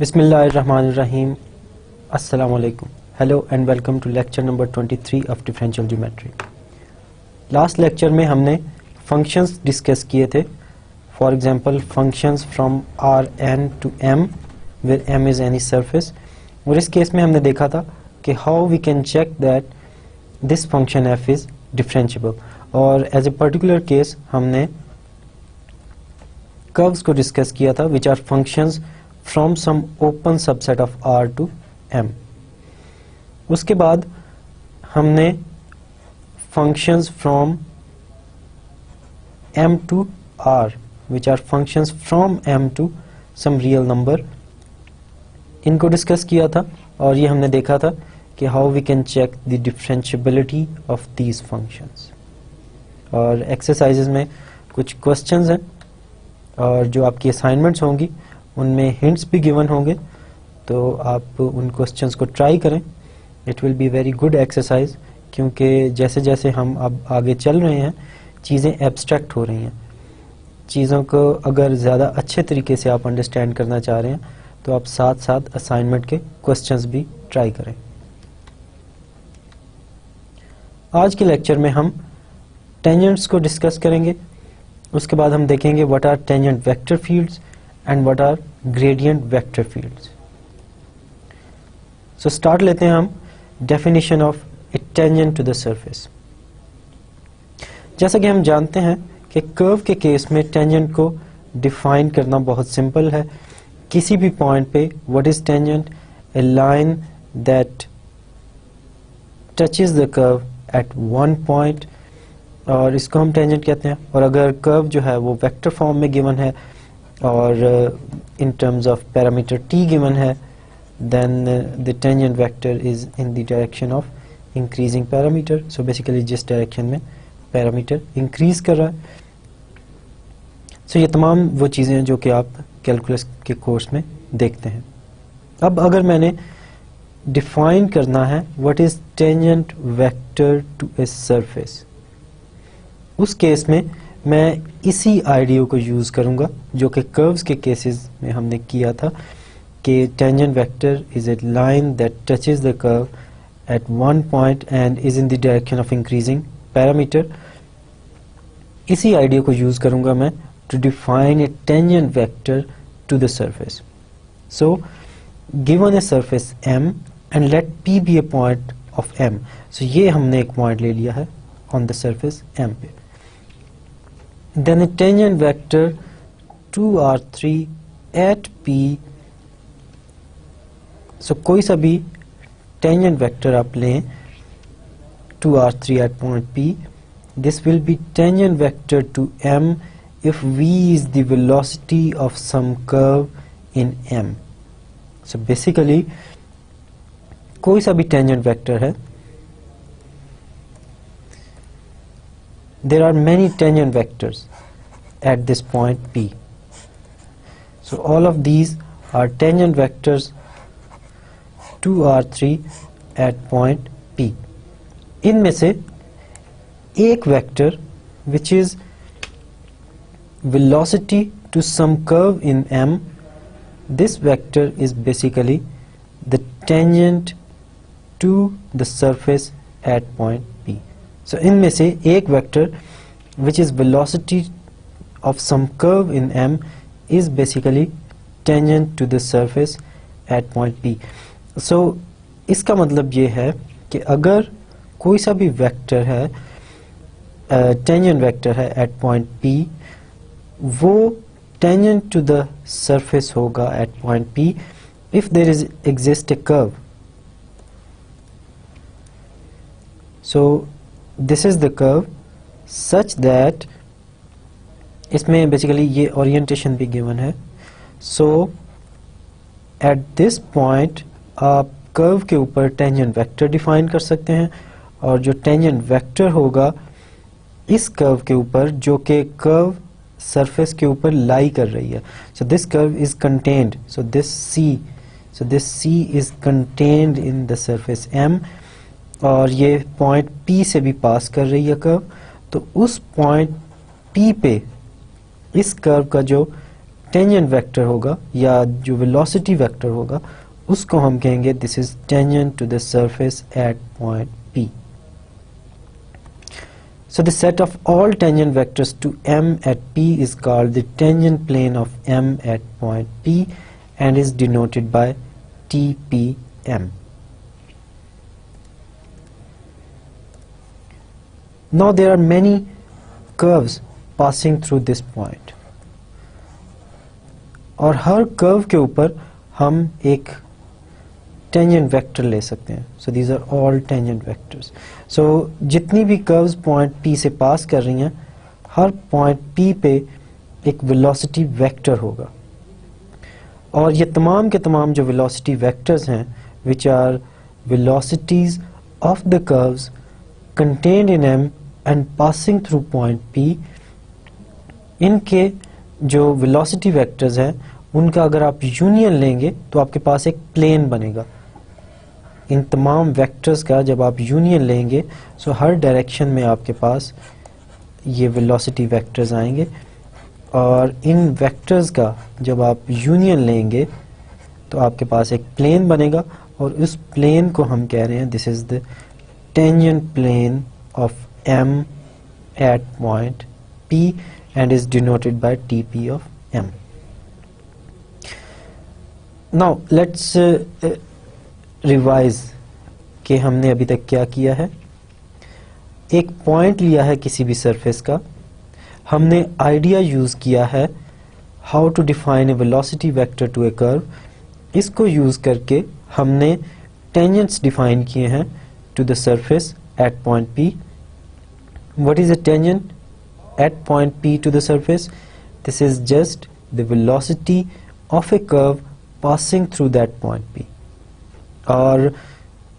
Bismillahirrahmanirrahim. Assalamu alaikum. Hello and welcome to lecture number 23 of differential geometry. Last lecture में हमने functions discuss किए थे. For example, functions from Rn to m where m is any surface. और इस case में हमने देखा था कि how we can check that this function f is differentiable. और as a particular case हमने curves को discuss किया था which are functions from some open subset of R to M. उसके बाद हमने functions from M to R which are functions from M to some real number इनको discuss किया था और ये हमने देखा था कि how we can check the differentiability of these functions. और exercises में कुछ questions हैं और जो आपकी assignments होंगी उनमें hints भी given होंगे, तो आप उन questions को try करें. It will be very good exercise क्योंकि जैसे जैसे हम अब आगे चल रहे हैं चीज़ें abstract हो रही हैं. चीज़ों को अगर ज़्यादा अच्छे तरीके से आप understand करना चाह रहे हैं तो आप साथ साथ assignment के questions भी try करें. आज के lecture में हम tangents को discuss करेंगे. उसके बाद हम देखेंगे what are tangent vector fields and what are gradient vector fields. So start लेते हैं हम definition of a tangent to the surface. जैसा कि हम जानते हैं कि कर्व के केस में tangent को डिफाइन करना बहुत सिंपल है. किसी भी पॉइंट पे what is tangent? A line that touches the curve at one point और इसको हम tangent कहते हैं. और अगर कर्व जो है वो वेक्टर फॉर्म में गिवन है और in terms of parameter t given है, then the tangent vector is in the direction of increasing parameter. So basically जिस डायरेक्शन में पैरामीटर इंक्रीज कर रहा है. So ये तमाम वो चीज़ें हैं जो कि आप कैलकुलस के कोर्स में देखते हैं. अब अगर मैंने डिफाइन करना है what is tangent vector to a surface, उस केस में मैं इसी आइडिया को यूज़ करूंगा जो कि कर्व्स के केसेस में हमने किया था कि tangent vector is a line that touches the curve at one point and is in the direction of increasing parameter. इसी आइडिया को यूज़ करूंगा मैं to define a tangent vector to the surface. So given a surface m and let p be a point of m. So ये हमने एक point ले लिया है ऑन द सरफेस m पे. Then a tangent vector 2r3 at p. So कोई सा भी tangent vector आप लें 2r3 at point p. This will be tangent vector to m if v is the velocity of some curve in m. So basically कोई सा भी tangent vector है. There are many tangent vectors at this point P. So all of these are tangent vectors 2r3 at point P. इनमें से एक vector which is velocity to some curve in M, this vector is basically the tangent to the surface at point P. So इनमें से एक vector which is velocity of some curve in M is basically tangent to the surface at point P. So इसका मतलब ये है कि अगर कोई सा भी वेक्टर है tangent वेक्टर है at point P, वो tangent to the surface होगा at point P if there exists a curve. So this is the curve such that इसमें basically ये orientation भी given है. So at this point आप curve के ऊपर tangent vector define कर सकते हैं और जो tangent vector होगा इस curve के ऊपर जो कि curve surface के ऊपर lie कर रही है. So this curve is contained. So this C is contained in the surface M और ये पॉइंट P से भी पास कर रही है कर्व. तो उस पॉइंट P पे इस कर्व का जो टेंजेंट वेक्टर होगा या जो वेलोसिटी वेक्टर होगा उसको हम कहेंगे this is tangent to the surface at point P. So the set of all tangent vectors to M at P is called the tangent plane of M at point P and is denoted by TPM. Now there are many curves passing through this point और हर curve के ऊपर हम एक tangent vector ले सकते हैं. So these are all tangent vectors. So जितनी भी कर्व्स पॉइंट P से पास कर रही हैं हर पॉइंट P पे एक वेलोसिटी वेक्टर होगा और ये तमाम के तमाम जो वेलोसिटी वेक्टर्स हैं which are velocities of the curves contained in M and passing through point P, इनके जो वेलोसिटी वेक्टर्स हैं उनका अगर आप यूनियन लेंगे तो आपके पास एक प्लेन बनेगा. इन तमाम वेक्टर्स का जब आप यूनियन लेंगे सो हर डायरेक्शन में आपके पास ये वेलोसिटी वेक्टर्स आएंगे और इन वेक्टर्स का जब आप यूनियन लेंगे तो आपके पास एक प्लेन बनेगा और उस प्लेन को हम कह रहे हैं this is the tangent plane of M at point P and is denoted by TP of M. Now let's revise कि हमने अभी तक क्या किया है. एक पॉइंट लिया है किसी भी सरफेस का, हमने आइडिया यूज किया है how to define a velocity vector to a curve. इसको यूज करके हमने टेंजेंट्स डिफाइन किए हैं to the surface at point P. What is a tangent at point P to the surface? This is just the velocity of a curve passing through that point P. और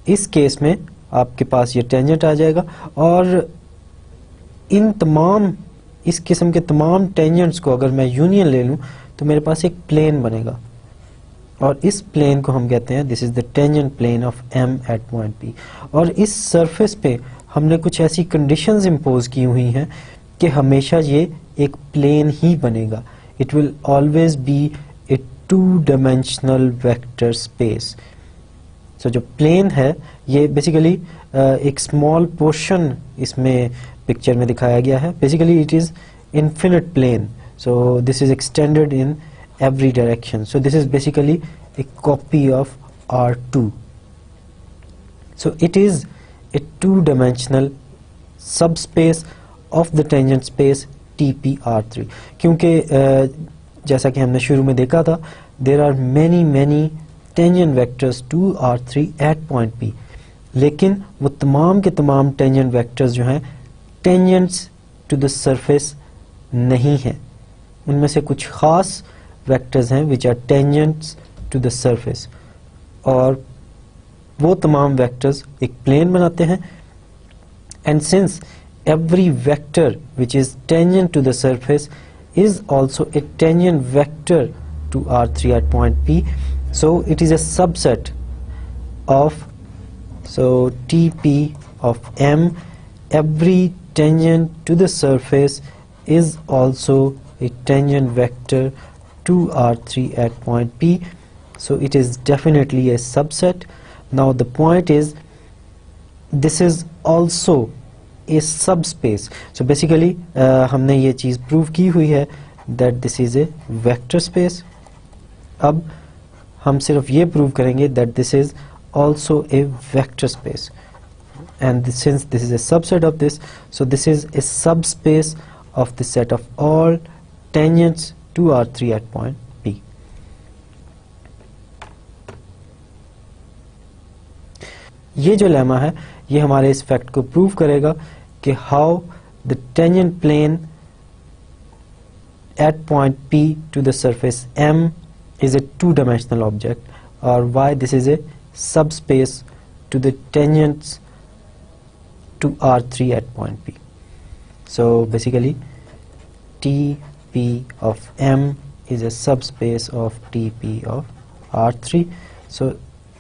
इस case में आपके पास ये tangent आ जाएगा और इन तमाम इस किस्म के तमाम टेंजेंट्स को अगर मैं यूनियन ले लूं तो मेरे पास एक प्लेन बनेगा और इस प्लेन को हम कहते हैं this is the tangent plane of M at point P. और इस सरफेस पे हमने कुछ ऐसी कंडीशंस इम्पोज की हुई हैं कि हमेशा ये एक प्लेन ही बनेगा. It will always be a 2-dimensional vector space. So जो प्लेन है ये बेसिकली एक स्मॉल पोर्शन इसमें पिक्चर में दिखाया गया है. Basically it is infinite plane. So this is extended in every direction. So this is basically a copy of R2. So it is a 2-dimensional subspace of the tangent space TP-R3. क्योंकि जैसा कि हमने शुरू में देखा था there are many tangent vectors to R3 at point P, लेकिन वो तमाम के तमाम टेंजेंट वेक्टर्स जो हैं टेंजेंट्स टू द सरफेस नहीं हैं. उनमें से कुछ खास वेक्टर्स हैं which are tangents to the surface और वो तमाम वेक्टर्स एक प्लेन बनाते हैं. And since every vector which is tangent to the surface is also a tangent vector to R3 at point P, so it is a subset of TP of M. Every tangent to the surface is also a tangent vector to R3 at point P, so it is definitely a subset. Now the point is this is also a subspace. So basically हमने ये चीज prove की हुई है that this is a vector space. अब हम सिर्फ ये प्रूव करेंगे that this is also a vector space and since this is a subset of this, so this is a subspace of the set of all tangents to R3 at point P. ये जो lemma है ये हमारे इस fact को prove करेगा कि how the tangent plane at point P to the surface M is a 2-dimensional object or why this is a subspace to the tangents to R3 at point P. So basically TP of M is a subspace of TP of R3. So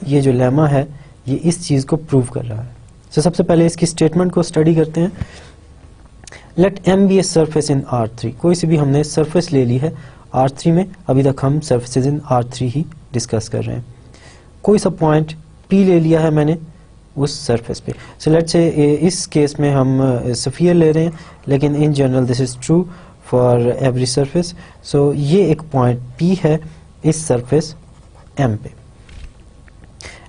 ये जो lemma है ये इस चीज को prove कर रहा है. So सबसे पहले इसकी स्टेटमेंट को स्टडी करते हैं. Let M be a surface in R3. कोई सी भी हमने सरफेस ले ली है R3 में, अभी तक हम सर्फेसेज इन R3 ही डिस्कस कर रहे हैं। कोई सा पॉइंट P ले लिया है मैंने उस सरफेस पे, सो लेट्स से इस केस में हम स्फीयर ले रहे हैं, लेकिन in general this is true for every surface. So ये एक पॉइंट P है इस सरफेस M पे,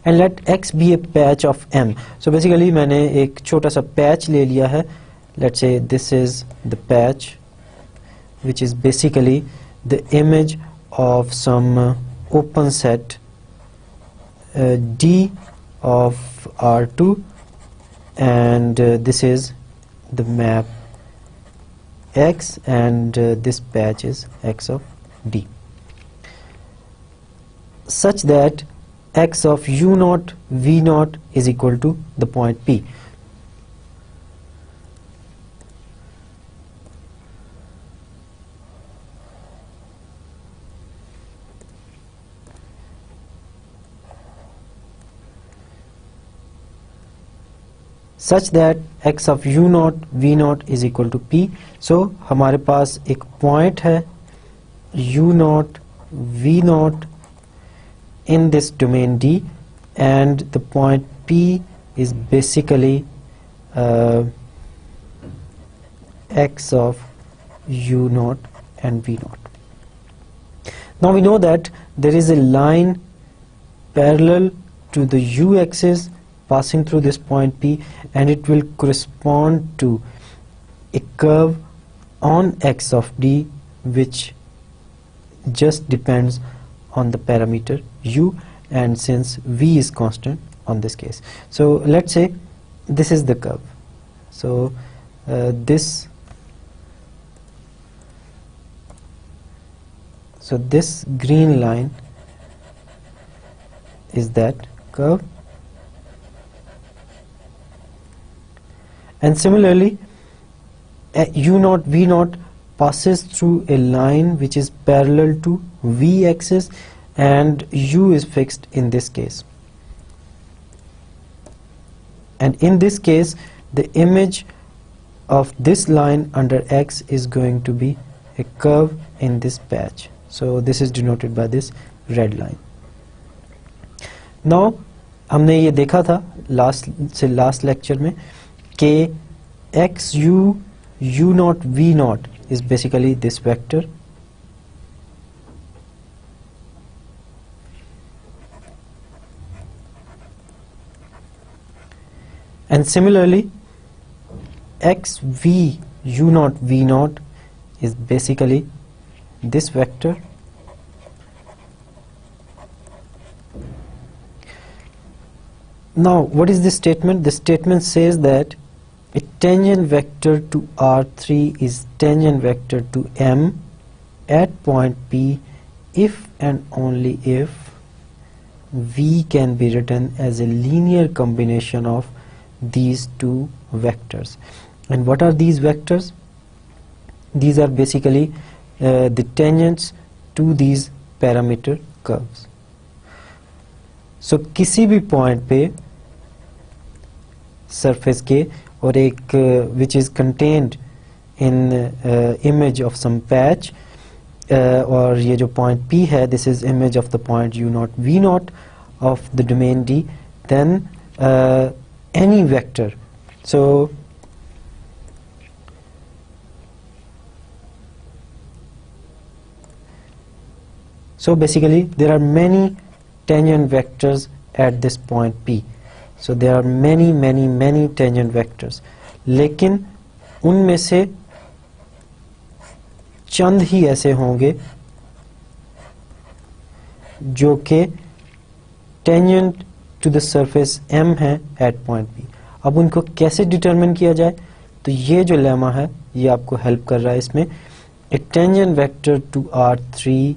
and let X be a patch of M। So basically मैंने एक छोटा सा पैच ले लिया है, let's say this is the patch which is basically the image of some open set D of R2, and this is the map X, and this patch is X of D, such that X of U naught V naught is equal to the point P. such that X of U naught V naught is equal to P. So हमारे पास एक point है U naught V naught in this domain D, and the point P is basically X of U naught and V naught. Now we know that there is a line parallel to the U axis passing through this point P, and it will correspond to a curve on X of D which just depends on the parameter U, and since V is constant on this case, so let's say this is the curve. So this green line is that curve, and similarly U naught V naught passes through a line which is parallel to V axis, and U is fixed in this case, and in this case the image of this line under X is going to be a curve in this patch. So this is denoted by this red line. Now हमने ये देखा था last lecture में कि X U naught V naught is basically this vector, and similarly X V U naught V naught is basically this vector, now what is this statement? The statement says that a tangent vector to R3 is tangent vector to M at point P if and only if V can be written as a linear combination of these two vectors. And what are these vectors? These are basically the tangents to these parameter curves. So किसी भी point पे surface के और एक which is contained in image of some patch, और ये जो point P है, this is image of the point U naught V naught of the domain D, then any vector. So basically there are many tangent vectors at this point P. So there are many tangent vectors, लेकिन उनमें से चंद ही ऐसे होंगे जो कि tangent to the surface M है at point P. अब उनको कैसे डिटरमिन किया जाए, तो ये जो लेमा है ये आपको हेल्प कर रहा है इसमें. A tangent vector to R3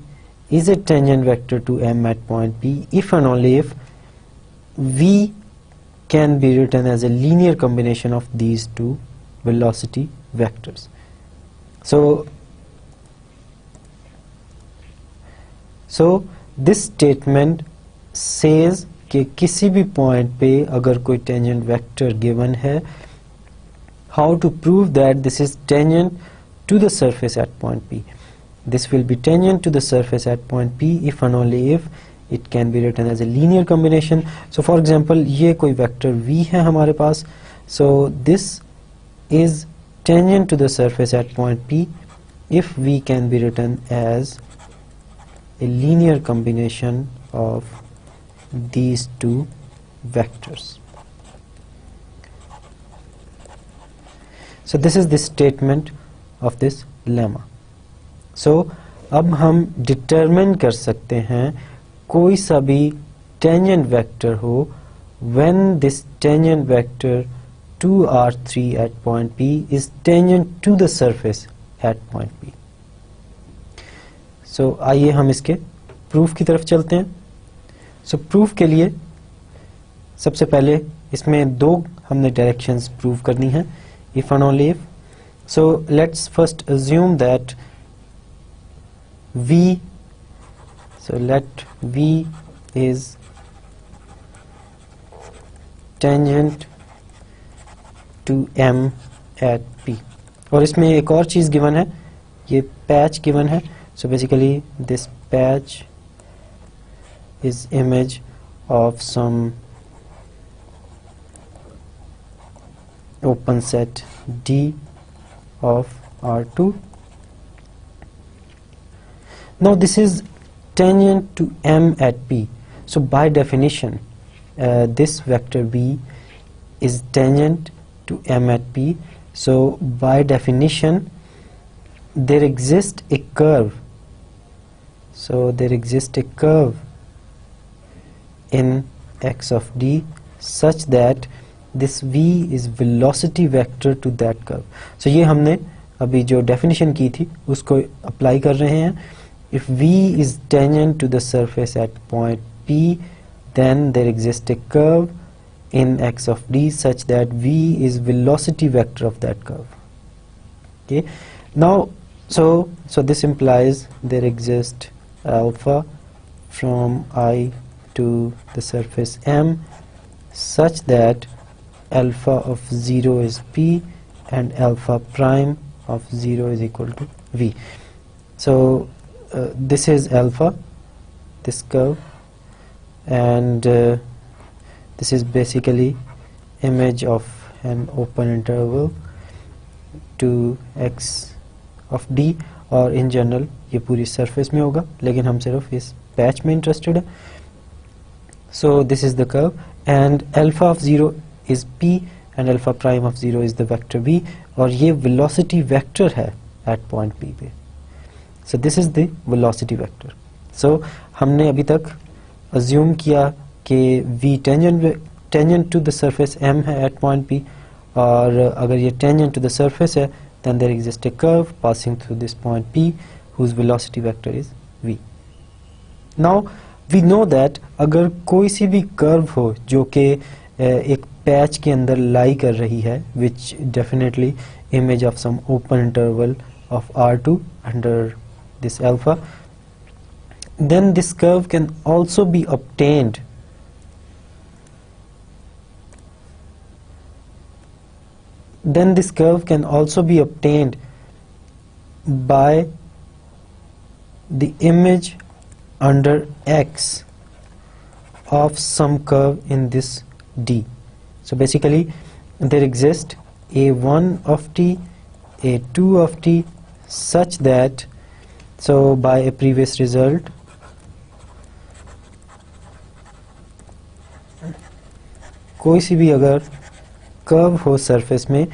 is a tangent vector to M at point P if and only if V can be written as a linear combination of these two velocity vectors. So this statement says कि किसी भी point पे अगर कोई tangent vector given है, how to prove that this is tangent to the surface at point P. this will be tangent to the surface at point P if and only if it can be written as a linear combination. So for example, ये कोई vector V है हमारे पास, so this is tangent to the surface at point P if V can be written as a linear combination of these two vectors. So this is the statement of this lemma. So अब हम determine कर सकते हैं कोई सा भी tangent vector हो when this tangent vector 2r3 at point P is tangent to the surface at point P. So आइए हम इसके proof की तरफ चलते हैं. So proof के लिए सबसे पहले इसमें दो हमने directions prove करनी है, if and only if. So let's first assume that V, so let V is tangent to M at P. और इसमें एक और चीज़ given है, ये patch given है. So basically this patch is image of some open set D of R2. Now this is tangent to M at P. So by definition this vector B is tangent to M at P. So by definition there exists a curve. So there exists a curve in x of D such that this V is velocity vector to that curve. So ये हमने अभी जो definition की थी उसको apply कर रहे हैं. If V is tangent to the surface at point P, then there exists a curve in x of D such that V is velocity vector of that curve. Okay. Now, so this implies there exists alpha from I to the surface M such that alpha of 0 is P and alpha prime of 0 is equal to V. So this is alpha, this curve, and this is basically image of an open interval to x of D, और in general ये पूरी surface में होगा, लेकिन हम सिर्फ इस patch में interested है. So this is the curve and alpha of 0 is P and alpha prime of 0 is the vector V, और ये velocity vector है at point P पे. So this is the velocity vector. So हमने अभी तक assume किया कि V tangent to the surface M है at point P, और अगर ये tangent to the surface है then there exists a curve passing through this point P whose velocity vector is V. Now we know that अगर कोई सी भी curve हो जो कि एक पैच के अंदर लाई कर रही है, which definitely image of some open interval of R2 under this alpha, then this curve can also be obtained by the image under X of some curve in this D. So basically there exists a1 of t, a2 of t such that, so by a previous result कोई सी भी अगर curve हो surface में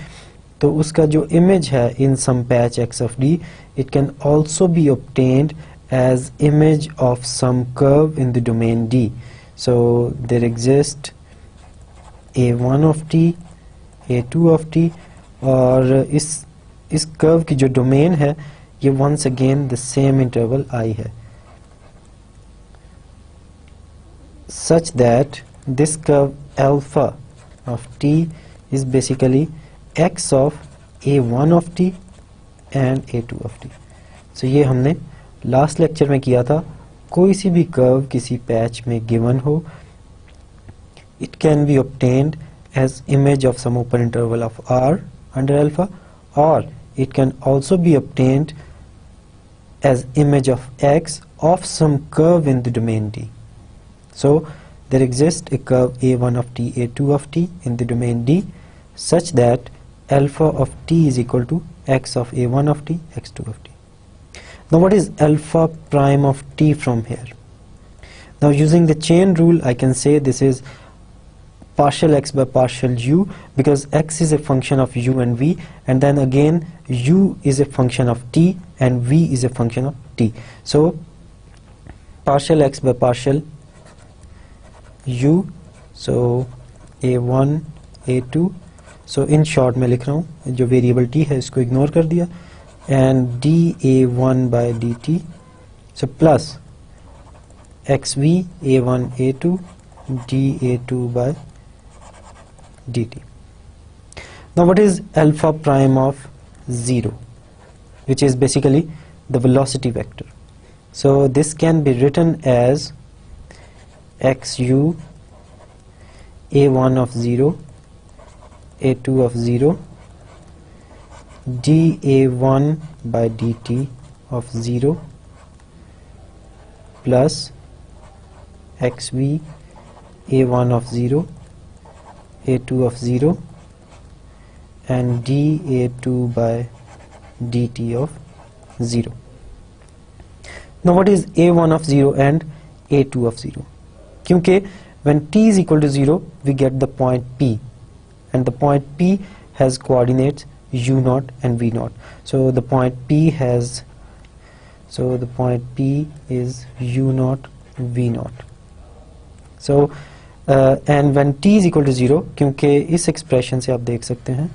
तो उसका जो image है in some patch x of D, it can also be obtained as image of some curve in the domain D. So there exists a1 of t, a2 of t, और इस curve की जो domain है ये once again the same interval I है, such that this curve alpha of t is basically x of a1 of t and a2 of t. So ये हमने last lecture में किया था. कोई सी भी कर्व किसी पैच में गिवन हो, it can be obtained as image of some open interval of R under alpha, or it can also be obtained as image of x of some curve in the domain D. So there exists a curve a1 of t, a2 of t in the domain D such that alpha of t is equal to x of a1 of t, x2 of t. Now what is alpha prime of t from here? Now using the chain rule I can say this is partial x by partial u, because x is a function of u and v, and then again u is a function of t and v is a function of t. So partial x by partial u, so a1 a2, so in short मैं लिख रहा हूँ जो variable t है इसको ignore कर दिया, and dA1 by dt, so plus xv a1 a2 dA2 by dt. Now what is alpha prime of 0, which is basically the velocity vector? So this can be written as xu a1 of 0 a2 of 0 dA1 by dt of 0 plus xv a1 of 0 a2 of 0 and dA2 by dt of 0. Now what is a1 of 0 and a2 of 0? Kyunki when t is equal to 0 we get the point P, and the point P has coordinates u0 and v0. So the point P is u0 v0. So and when t is equal to 0, क्योंकि इस expression से आप देख सकते हैं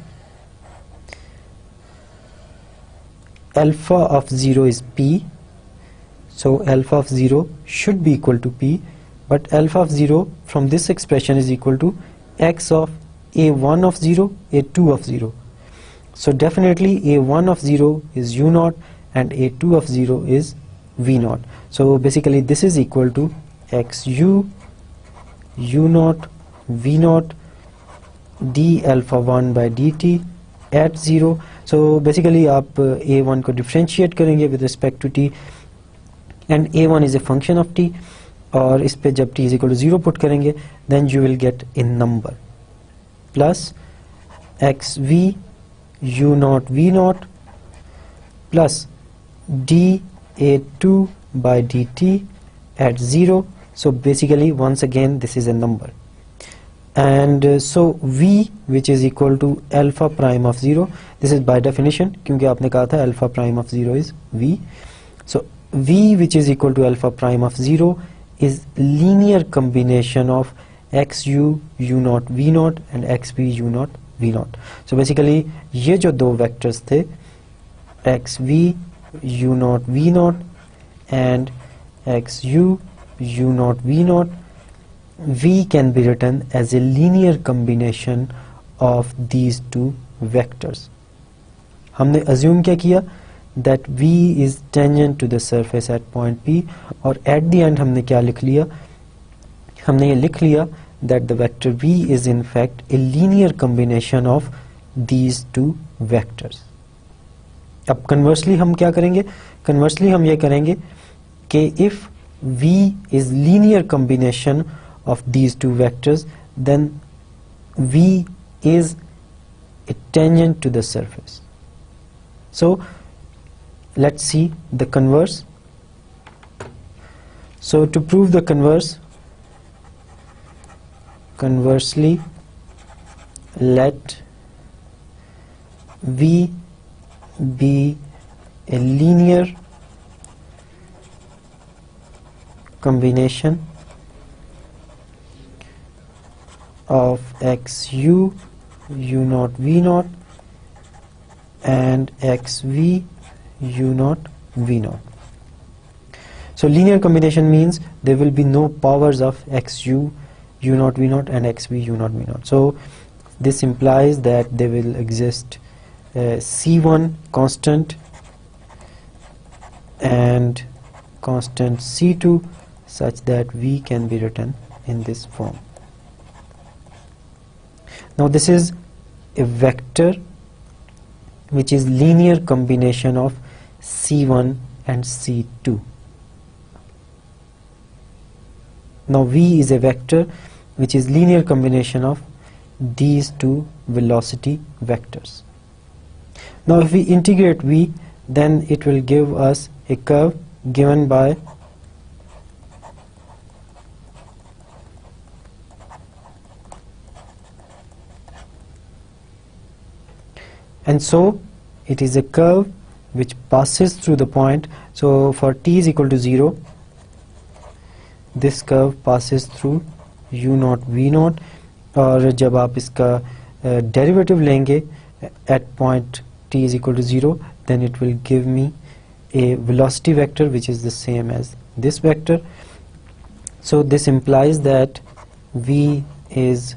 alpha of 0 is p, so alpha of 0 should be equal to p, but alpha of 0 from this expression is equal to x of a1 of 0 a2 of 0. So definitely a1 of 0 is u0 and a2 of 0 is v0. So basically this is equal to xu u0 v0 d alpha 1 by dt at 0. So basically आप a1 को differentiate करेंगे with respect to t, and a1 is a function of t, और इस पे जब t is equal to 0 put करेंगे then you will get a number plus xv u0 v0 plus dA2 by dt at 0. So basically once again this is a number, and so v which is equal to alpha prime of 0, this is by definition क्योंकि आपने कहा था alpha prime of 0 is v. So v which is equal to alpha prime of 0 is linear combination of xu u0 v0 and xv u0 v0. So basically ये जो दो vectors थे xv u0 v0 and xu u0 v0, v can be written as a linear combination of these two vectors. हमने assume क्या किया that v is tangent to the surface at point P, और at the end हमने क्या लिख लिया, हमने ये लिख लिया that the vector v is in fact a linear combination of these two vectors. अब conversely हम क्या करेंगे, conversely हम ये करेंगे कि if v is linear combination of these two vectors, then v is a tangent to the surface. So let's see the converse. So to prove the converse, conversely let v be a linear combination of xu u0 v0 and xv u0 v0. So linear combination means there will be no powers of xu u0 v0 and xv u0 v0. So this implies that there will exist c1 constant and constant c2 such that v can be written in this form. Now this is a vector which is linear combination of c1 and C2. Now v is a vector which is linear combination of these two velocity vectors. Now if we integrate v, then it will give us a curve given by and so it is a curve which passes through the point. So for t is equal to 0, this curve passes through u0 v0, और जब आप इसका derivative लेंगे at point t is equal to 0, then it will give me a velocity vector which is the same as this vector. So this implies that v is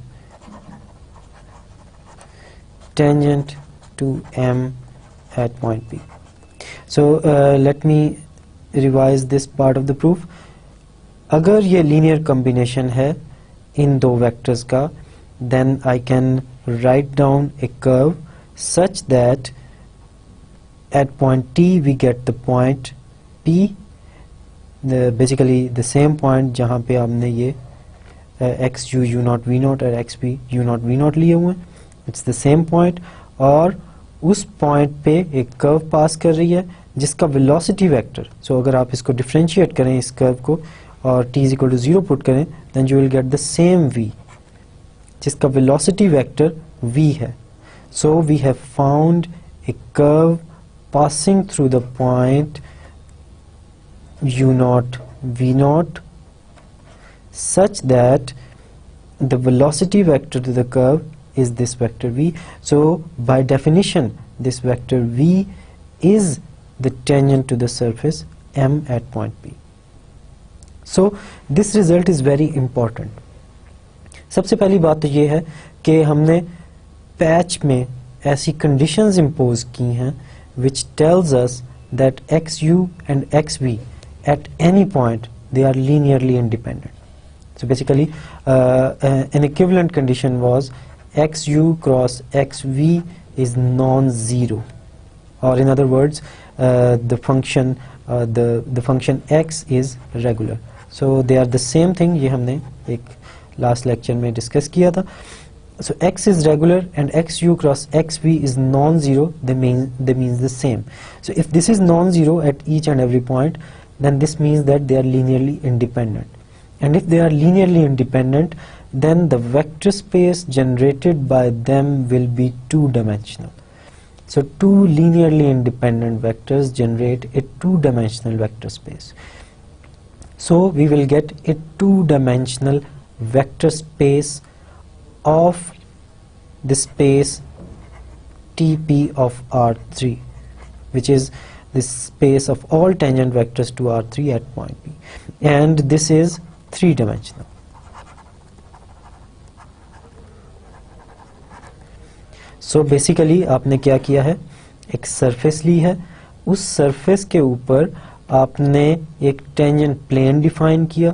tangent to m at point P. So let me revise this part of the proof. अगर ये linear combination है इन दो vectors का, then I can write down a curve such that at point T we get the point P, basically the same point जहाँ पे हमने ये x u u0 v0 और x p u0 v0 लिए हुए, it's the same point, और उस point पे एक कर्व पास कर रही है जिसका वेलोसिटी वेक्टर, सो अगर आप इसको डिफरेंशिएट करें इस कर्व को और t is equal to 0 put करें, then you will get the same v जिसका वेलोसिटी वेक्टर v है. So we have found a curve passing through the point u0 v0 such that the velocity vector to the curve is this vector v. So by definition this vector v is the tangent to the surface m at point P. So this result is very important. सबसे पहली बात तो ये है कि हमने patch में ऐसी conditions impose की हैं which tells us that xu and xv at any point they are linearly independent. So basically an equivalent condition was xu cross xv is non-zero, or in other words the function x is regular. So they are the same thing. ये हमने एक last lecture में discuss किया था. So x is regular and xu cross xv is non-zero, they means the same. So if this is non-zero at each and every point, then this means that they are linearly independent. And if they are linearly independent, then the vector space generated by them will be two-dimensional. So two linearly independent vectors generate a two-dimensional vector space. So we will get a two-dimensional vector space of the space Tp of R3, which is the space of all tangent vectors to R3 at point P. And this is three-dimensional. So basically आपने क्या किया है, एक surface ली है, उस surface के ऊपर आपने एक टेंजेंट प्लेन डिफाइन किया,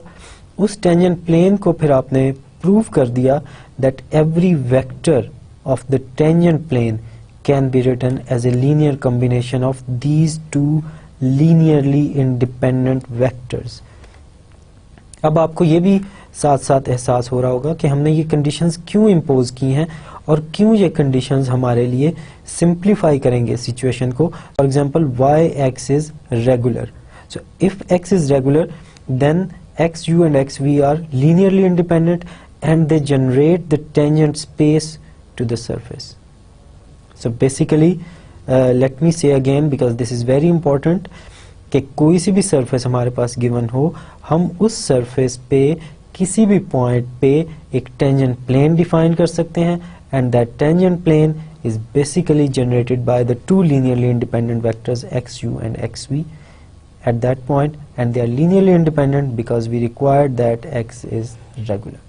उस टेंजेंट प्लेन को फिर आपने प्रूव कर दिया that every vector of the tangent plane can be written as a linear combination of these two linearly independent vectors. अब आपको ये भी साथ साथ एहसास हो रहा होगा कि हमने ये कंडीशंस क्यों इम्पोज की हैं और क्यों ये कंडीशंस हमारे लिए सिंप्लीफाई करेंगे सिचुएशन को. For example Y X is regular. So if X is regular then X U and X V are linearly independent and they generate the tangent space to the surface. So basically let me say again because this is very important कि कोई सी भी surface हमारे पास given हो, हम उस surface पे किसी भी पॉइंट पे एक टेंजेंट प्लेन डिफाइन कर सकते हैं and that tangent plane is basically generated by the two linearly independent vectors xu and xv at that point, and they are linearly independent because we required that x is regular.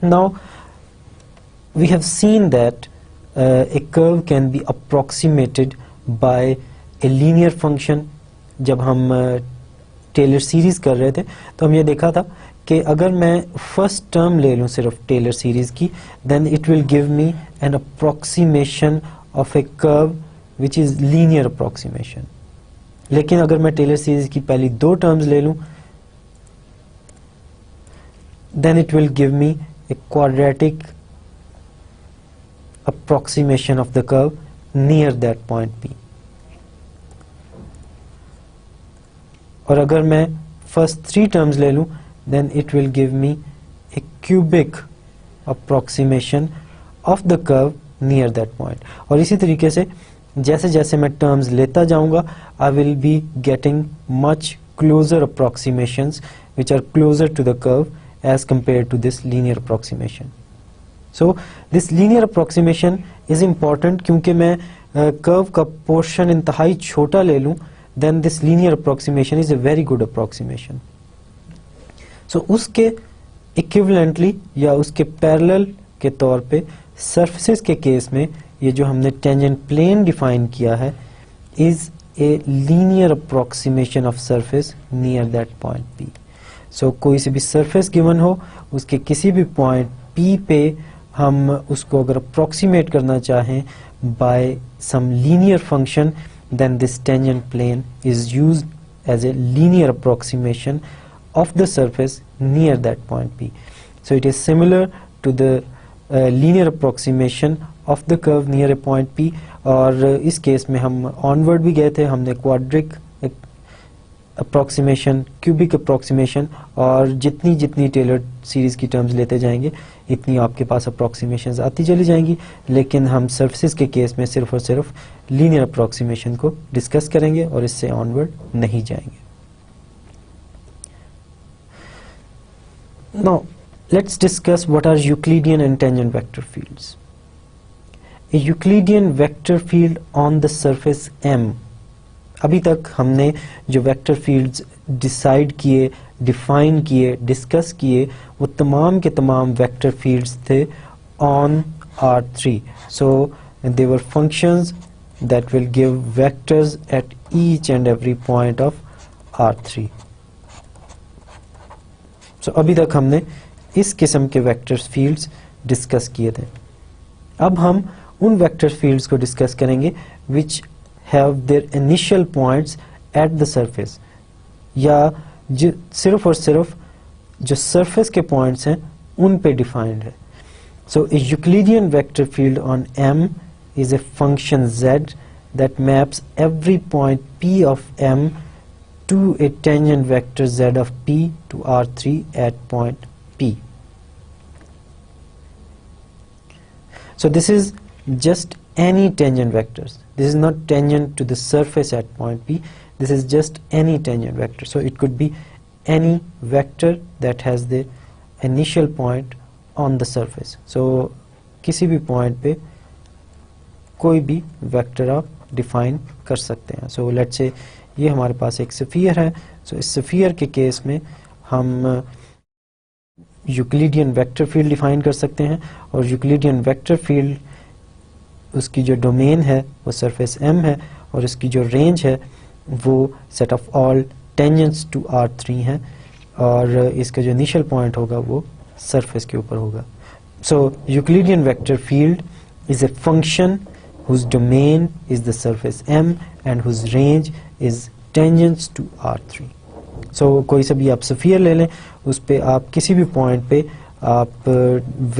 Now we have seen that a curve can be approximated by a linear function. जब हम Taylor series कर रहे थे तो हम ये देखा था कि अगर मैं फर्स्ट टर्म ले लूँ सिर्फ टेलर सीरीज की, then it will give me an approximation of a curve which is linear approximation. लेकिन अगर मैं टेलर सीरीज की पहली दो टर्म्स ले लूं, then it will give me a quadratic approximation of the curve near that point P. और अगर मैं first three terms ले लूं, then it will give me a cubic approximation of the curve near that point. और इसी तरीके से जैसे जैसे मैं terms लेता जाऊंगा, I will be getting much closer approximations which are closer to the curve as compared to this linear approximation. So this linear approximation is important क्योंकि मैं curve का portion इंतहाई छोटा ले लूं, then this linear approximation is a very good approximation. So उसके equivalently या उसके parallel के तौर पे surfaces के केस में ये जो हमने tangent plane define किया है is a linear approximation of surface near that point P. So कोई से भी surface given हो, उसके किसी भी point P पे हम उसको अगर approximate करना चाहें by some linear function, then this tangent plane is used as a linear approximation of the surface near that point P. So it is similar to the linear approximation of the curve near a point P. और इस case में हम onward भी गए थे, हमने quadratic approximation, cubic approximation और जितनी जितनी टेलर सीरीज की टर्म्स लेते जाएंगे इतनी आपके पास approximations आती चली जाएंगी, लेकिन हम surfaces के केस में सिर्फ और सिर्फ linear approximation को डिस्कस करेंगे और इससे onward नहीं जाएंगे. Now let's discuss what are Euclidean and tangent vector fields. A Euclidean vector field on the surface M. अभी तक हमने जो वेक्टर फील्ड्स डिसाइड किए, डिफाइन किए, डिस्कस किए, वो तमाम के तमाम वेक्टर फील्ड्स थे on R3. So they were functions that will give vectors at each and every point of R3. So अभी तक हमने इस किस्म के वेक्टर फील्ड्स डिस्कस किए थे. अब हम उन वेक्टर फील्ड्स को डिस्कस करेंगे which have their initial points at the surface, या जो सिर्फ और सिर्फ जो surface के points हैं उन पे defined है. So a Euclidean vector field on M is a function Z that maps every point P of M to a tangent vector Z of P to R3 at point P. So this is just any tangent vectors. This is not tangent to the surface at point P. This is just any tangent vector. So it could be any vector that has the initial point on the surface. So किसी भी point पे कोई भी vector आप define कर सकते हैं. So let's say ये हमारे पास एक sphere है. So इस sphere के केस में हम Euclidean vector field define कर सकते हैं, और Euclidean vector field उसकी जो डोमेन है वो सरफेस M है, और इसकी जो रेंज है वो set of all tangents to R3 है, और इसका जो इनिशियल पॉइंट होगा वो सरफेस के ऊपर होगा. So Euclidean vector field is a function whose domain is the surface M and whose range is tangents to R3. So कोई सा भी आप स्फीयर ले लें, उस पे आप किसी भी पॉइंट पे आप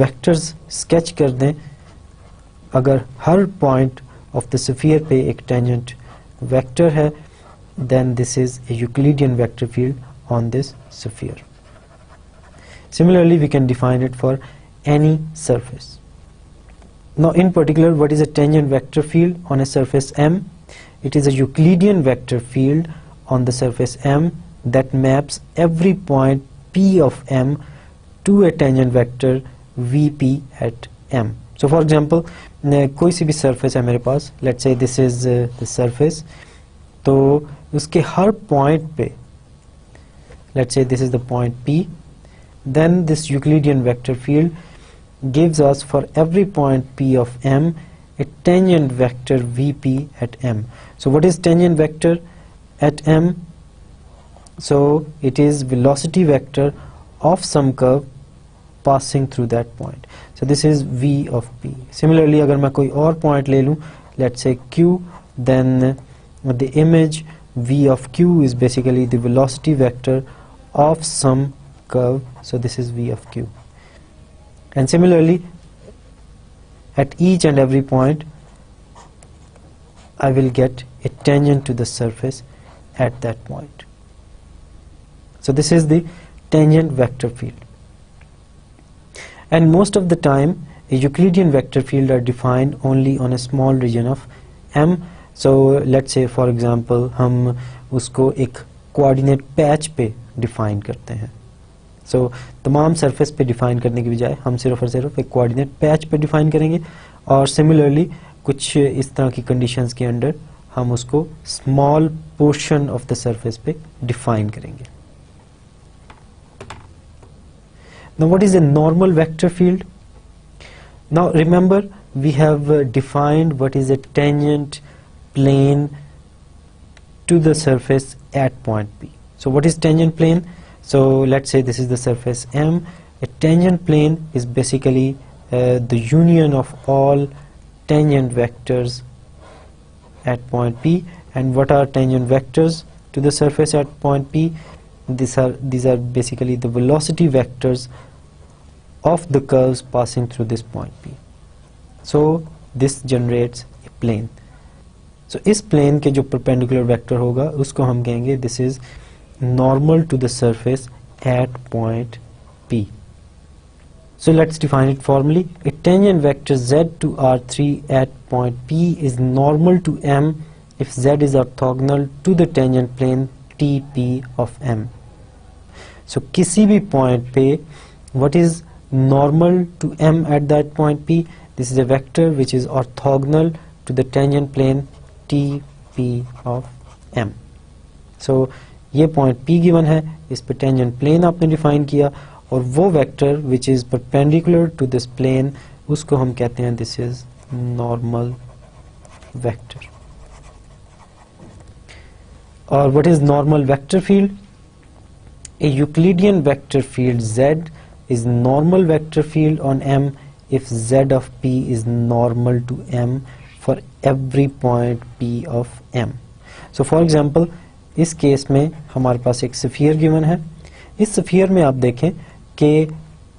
वेक्टर्स स्केच कर दें. अगर हर पॉइंट ऑफ द स्फीयर पे एक टेंजेंट वेक्टर है, then this is a Euclidean vector field on this sphere. Similarly, we can define it for any surface. Now in particular, what is a tangent vector field on a surface M? It is a Euclidean vector field on the surface M that maps every point P of M to a tangent vector VP at M. So for example, कोई सी भी surface है मेरे पास, let's say this is the surface, तो उसके हर point पे, let's say this is the point P, then this Euclidean vector field gives us for every point P of M a tangent vector VP at M. So what is tangent vector at M? So it is velocity vector of some curve passing through that point. So this is V of P. Similarly, अगर मैं कोई और point ले लूँ, let's say Q then the image v of q is basically the velocity vector of some curve, so this is v of q. And similarly, at each and every point I will get a tangent to the surface at that point. So this is the tangent vector field. And most of the time a Euclidean vector field are defined only on a small region of M. So let's say for example हम उसको एक coordinate patch पे define करते हैं. So तमाम surface पे define करने की बजाय हम सिर्फ और सिर्फ एक coordinate patch पे define करेंगे, और similarly कुछ इस तरह की conditions के अंदर हम उसको small portion of the surface पे define करेंगे. Now what is a normal vector field? Now remember we have defined what is a tangent plane to the surface at point P. So what is tangent plane? So let's say this is the surface M. A tangent plane is basically the union of all tangent vectors at point P. And what are tangent vectors to the surface at point P? These are basically the velocity vectors of the curves passing through this point P. So this generates a plane. So इस plane के जो perpendicular vector होगा उसको हम कहेंगे this is normal to the surface at point P. So let's define it formally. A tangent vector z to R3 at point P is normal to M if z is orthogonal to the tangent plane TP of M. So किसी भी point पे what is normal to M at that point P? This is a vector which is orthogonal to the tangent plane TP of M. So ये point P given है, इस पे tangent plane आपने define किया, और वो vector which is perpendicular to this plane उसको हम कहते हैं this is normal vector. Or what is normal vector field? A Euclidean vector field Z is normal vector field on M if Z of P is normal to M for every point P of M. So for example इस case में हमारे पास एक sphere given है. इस sphere में आप देखें कि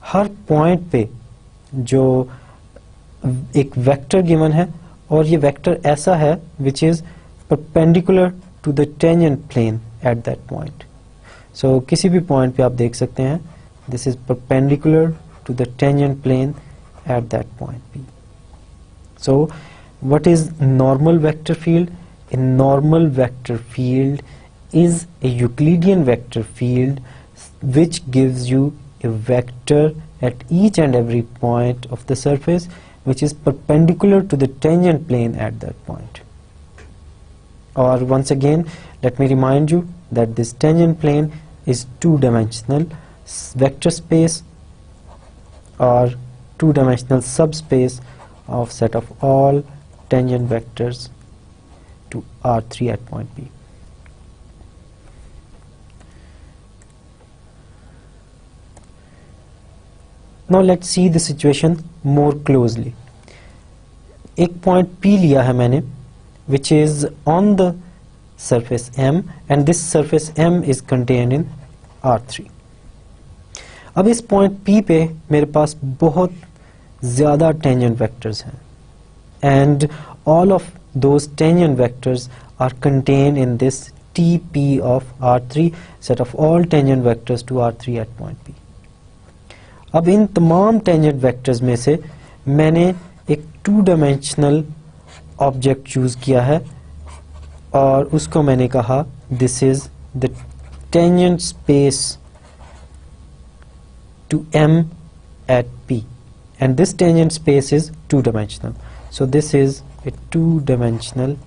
हर पॉइंट पे जो एक वेक्टर गिवन है, और ये वेक्टर ऐसा है which is perpendicular to the tangent plane at that point. So किसी भी पॉइंट पे आप देख सकते हैं this is perpendicular to the tangent plane at that point P. So what is normal vector field? A normal vector field is a Euclidean vector field which gives you a vector at each and every point of the surface which is perpendicular to the tangent plane at that point. Or once again let me remind you that this tangent plane is two-dimensional vector space or two-dimensional subspace of set of all tangent vectors to R3 at point P. Now let's see the situation more closely. एक point P लिया है मैंने which is on the surface M, and this surface M is contained in R3. अब इस point P पे मेरे पास बहुत ज़्यादा tangent vectors हैं, and all of those tangent vectors are contained in this TP of R3, set of all tangent vectors to R3 at point P. अब इन तमाम tangent vectors में से मैंने एक two-dimensional object choose किया है, और उसको मैंने कहा this is the tangent space to M at P, and this tangent space is two-dimensional. So this is a two-dimensional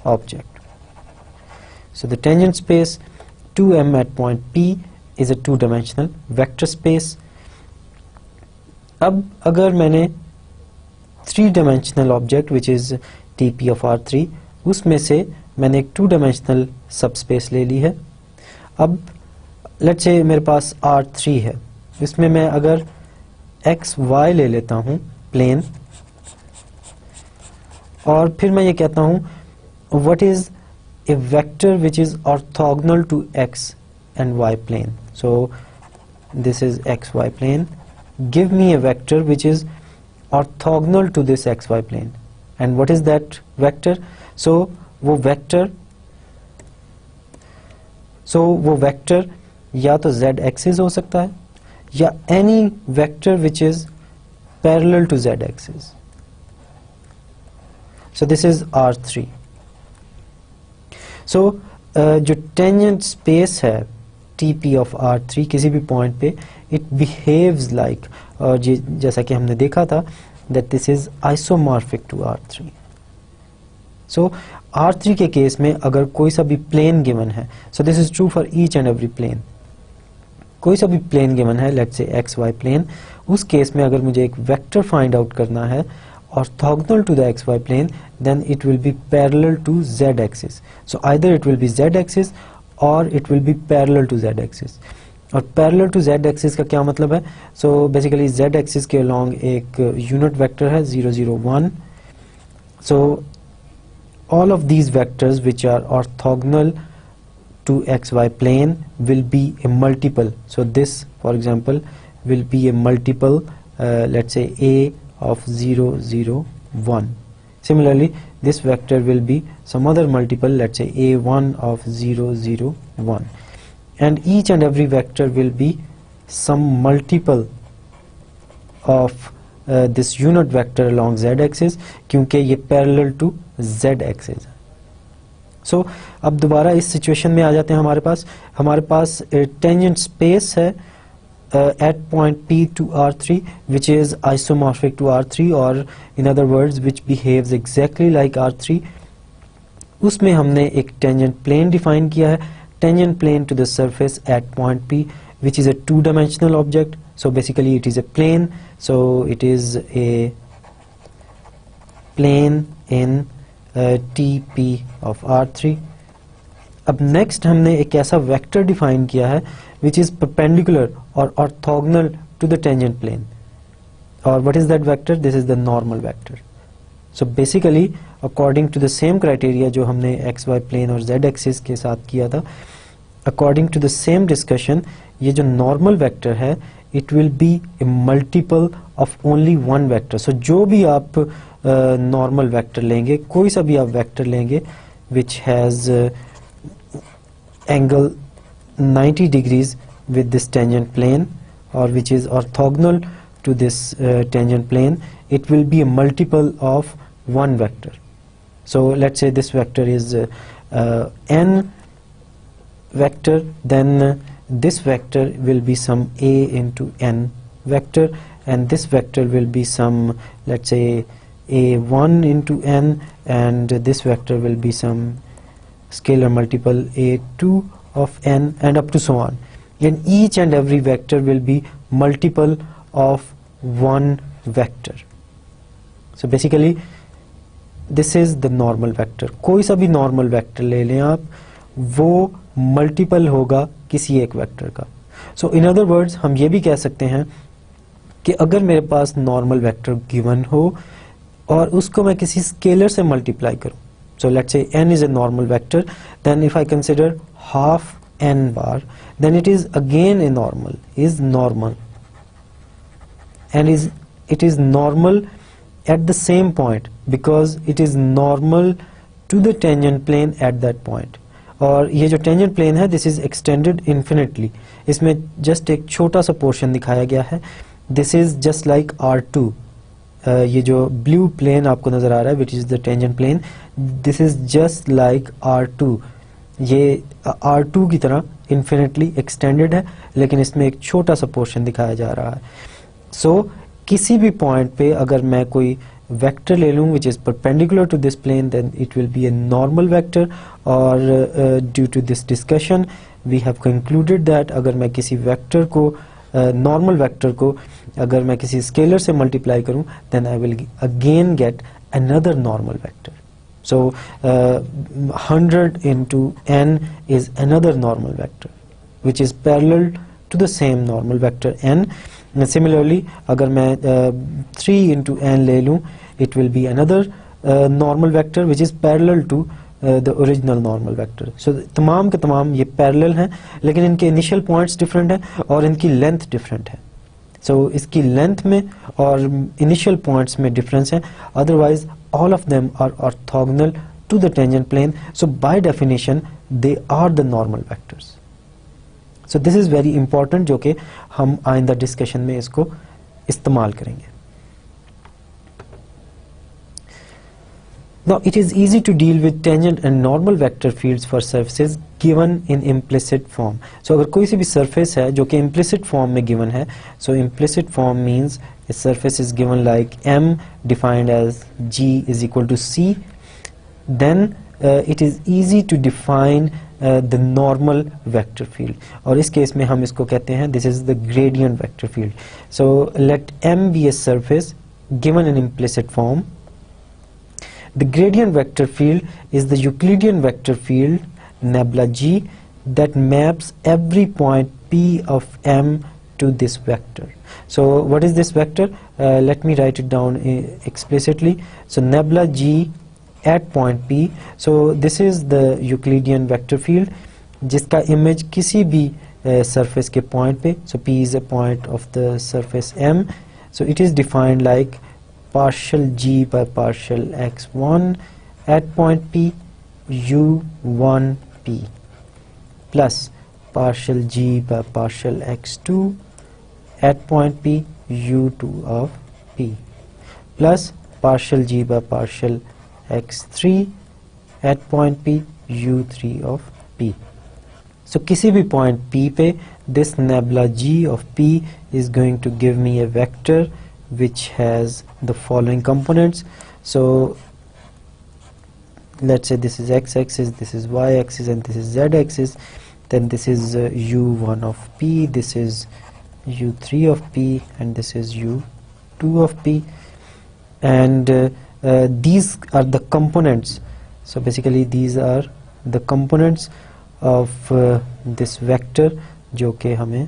object. So the tangent space to M at point P is a two-dimensional vector space. अब अगर मैंने three-dimensional object which is TP of R3, उसमें से मैंने एक two-dimensional subspace ले ली है. अब let's say मेरे पास R3 है, इसमें मैं अगर x y ले लेता हूँ plane, और फिर मैं ये कहता हूँ what is a vector which is orthogonal to X and Y plane. So this is X Y plane. Give me a vector which is orthogonal to this X Y plane. And what is that vector? So वो vector या तो z axis हो सकता है या any vector which is parallel to z axis. So this is R3. सो जो tangent space है TP ऑफ R3 किसी भी पॉइंट पे, इट बिहेव्स लाइक, और जैसा कि हमने देखा था that this is isomorphic to R3. So R3 के केस में अगर कोई सा भी प्लेन गिवन है, so this is true for each and every plane, कोई सा भी प्लेन गिवन है, let's say X Y plane, उस केस में अगर मुझे एक वेक्टर फाइंड आउट करना है orthogonal to the xy plane, then it will be parallel to z axis. So either it will be z axis or it will be parallel to z axis. और parallel to z axis का क्या मतलब है? So basically z axis के along एक unit vector है 0 0 1. So all of these vectors which are orthogonal to xy plane will be a multiple. So this for example will be a multiple, let's say a of 0 0 1. Similarly this vector will be some other multiple, let's say a1 of 0 0 1, and each and every vector will be some multiple of this unit vector along z axis, क्योंकि ये parallel to z axis. So अब दोबारा इस situation में आ जाते हैं. हमारे पास tangent space है at point P to R3 which is isomorphic to R3, or in other words which behaves exactly like R3. उसमें हमने एक tangent plane define किया है, tangent plane to the surface at point P, which is a two-dimensional object. So basically it is a plane, so it is a plane in TP of R3. अब next हमने एक ऐसा vector define किया है which is perpendicular or orthogonal to the tangent plane. Or what is that vector? This is the normal vector. So basically according to the same criteria जो हमने xy plane और z axis के साथ किया था, according to the same discussion, ये जो normal vector है it will be a multiple of only one vector. So जो भी आप normal vector लेंगे, कोई सा भी आप vector लेंगे which has angle 90 degrees with this tangent plane, or which is orthogonal to this tangent plane, it will be a multiple of one vector. So let's say this vector is n vector, then this vector will be some a into n vector, and this vector will be some, let's say, a1 into n, and this vector will be some scalar multiple a2 of n, and up to so on. And each and every vector will be multiple of one vector. So basically this is the normal vector. कोई सा भी normal vector ले लें आप, वो multiple होगा किसी एक vector का. So in other words हम ये भी कह सकते हैं कि अगर मेरे पास normal vector given हो और उसको मैं किसी scalar से multiply करूं, so let's say n is a normal vector, then if I consider half n bar, then it is again a normal, and it is normal at the same point because it is normal to the tangent plane at that point. और ये जो tangent plane है this is extended infinitely, इसमें just एक छोटा सा portion दिखाया गया है. This is just like R2. ये जो blue plane आपको नजर आ रहा है which is the tangent plane, this is just like R2. ये R2 की तरह infinitely extended है, लेकिन इसमें एक छोटा सा पोर्शन दिखाया जा रहा है. So किसी भी पॉइंट पे अगर मैं कोई वेक्टर ले लूँ which is perpendicular to this plane, then it will be a normal vector. और due to this discussion we have concluded that अगर मैं किसी वेक्टर को normal vector को अगर मैं किसी स्केलर से मल्टीप्लाई करूँ, then I will again get another normal vector. So 100 into n is another normal vector which is parallel to the same normal vector n. And similarly अगर मैं 3 into n ले लूँ, it will be another normal vector which is parallel to the original normal vector. So तमाम के तमाम ये parallel हैं, लेकिन इनके इनिशियल पॉइंट्स डिफरेंट हैं और इनकी लेंथ डिफरेंट है. सो इसकी लेंथ में और इनिशियल पॉइंट्स में डिफरेंस है, otherwise all of them are orthogonal to the tangent plane, so by definition they are the normal vectors. So this is very important, जो कि हम आइंदा डिस्कशन में इसको इस्तेमाल करेंगे. Now it is easy to deal with tangent and normal vector fields for surfaces given in implicit form. So अगर कोई सी भी surface है जो कि implicit form में given है, so implicit form means a surface is given like M defined as G is equal to C, then it is easy to define the normal vector field. और इस case में हम इसको कहते हैं this is the gradient vector field. So let M be a surface given in implicit form. The gradient vector field is the Euclidean vector field nabla G that maps every point P of M to this vector. So what is this vector? Let me write it down explicitly. So nabla G at point P. So this is the Euclidean vector field जिसका image किसी भी surface के point पे. So P is a point of the surface M. So it is defined like partial G by partial x1 at point P u1 P plus partial G by partial x2 at point P u2 of P plus partial G by partial x3 at point P u3 of P. So किसी भी point P पे this nabla G of P is going to give me a vector which has the following components. So let's say this is x-axis, this is y-axis, and this is z-axis. Then this is u1 of P, this is u3 of P, and this is u2 of P. And these are the components. So basically these are the components of this vector जो कि हमें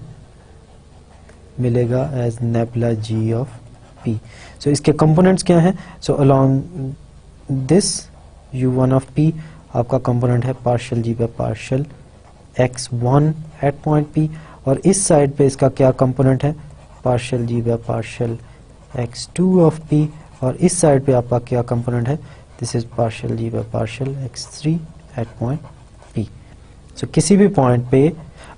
मिलेगा as nabla G of P. So इसके components क्या हैं? So along this u1 of P आपका component है partial G by partial x1 at point P, और इस side पे इसका क्या component है? partial G by partial x2 of P, और इस side पे आपका क्या component है? this is partial G by partial x3 at point P. So किसी भी point पे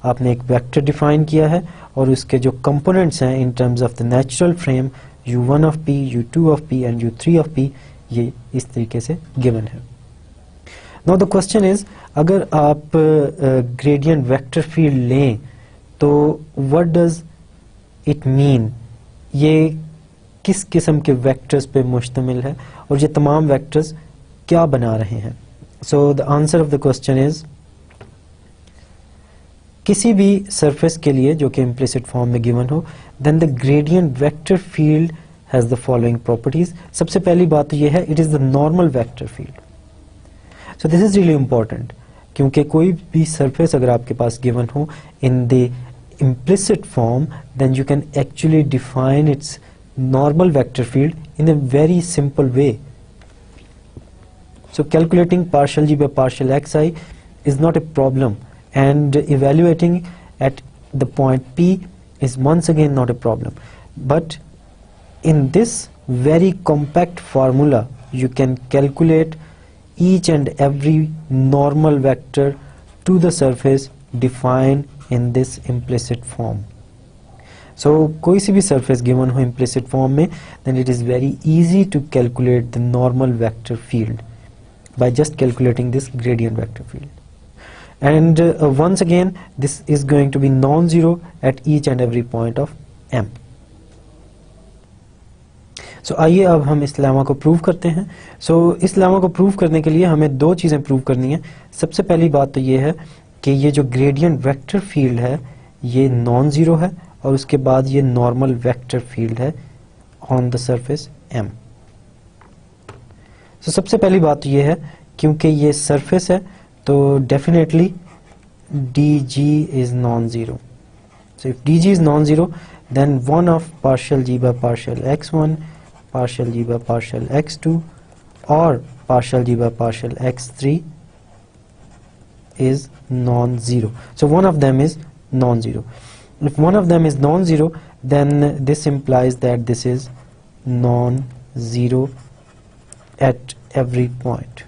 आपने एक वेक्टर डिफाइन किया है और उसके जो कंपोनेंट्स हैं in terms of the natural frame u1 of P, u2 of P and u3 of P, ये इस तरीके से गिवन है. नाउ द क्वेश्चन इज, अगर आप ग्रेडियंट वेक्टर फील्ड लें तो व्हाट डज इट मीन, ये किस किस्म के वेक्टर्स पे मुश्तमिल है और ये तमाम वेक्टर्स क्या बना रहे हैं. So the answer of the question is, किसी भी सरफेस के लिए जो कि इम्प्लिसिट फॉर्म में गिवन हो, then the gradient vector field has the following properties. सबसे पहली बात तो ये है, it is the normal vector field. So this is really important, क्योंकि कोई भी सरफेस अगर आपके पास गिवन हो in the implicit form, then you can actually define its normal vector field in a very simple way. So calculating partial G by partial xi is not a problem, and evaluating at the point P is once again not a problem. But in this very compact formula, you can calculate each and every normal vector to the surface defined in this implicit form. So कोई सी भी surface given हो implicit form में, then it is very easy to calculate the normal vector field by just calculating this gradient vector field. And once again, this is going to be non-zero at each and every point of M. So आइए अब हम इस lemma को prove करते हैं. So इस lemma को prove करने के लिए हमें दो चीज़ें प्रूव करनी है. सबसे पहली बात तो ये है कि ये जो ग्रेडियंट वेक्टर फील्ड है ये नॉन ज़ीरो है, और उसके बाद ये नॉर्मल वेक्टर फील्ड है on the surface M. So सबसे पहली बात तो ये है, क्योंकि ये सरफेस है तो definitely dg is non-zero. So if dg is non-zero, then one of partial g by partial x1, partial g by partial x2, or partial g by partial x3 is non-zero. So one of them is non-zero. If one of them is non-zero, then this implies that this is non-zero at every point.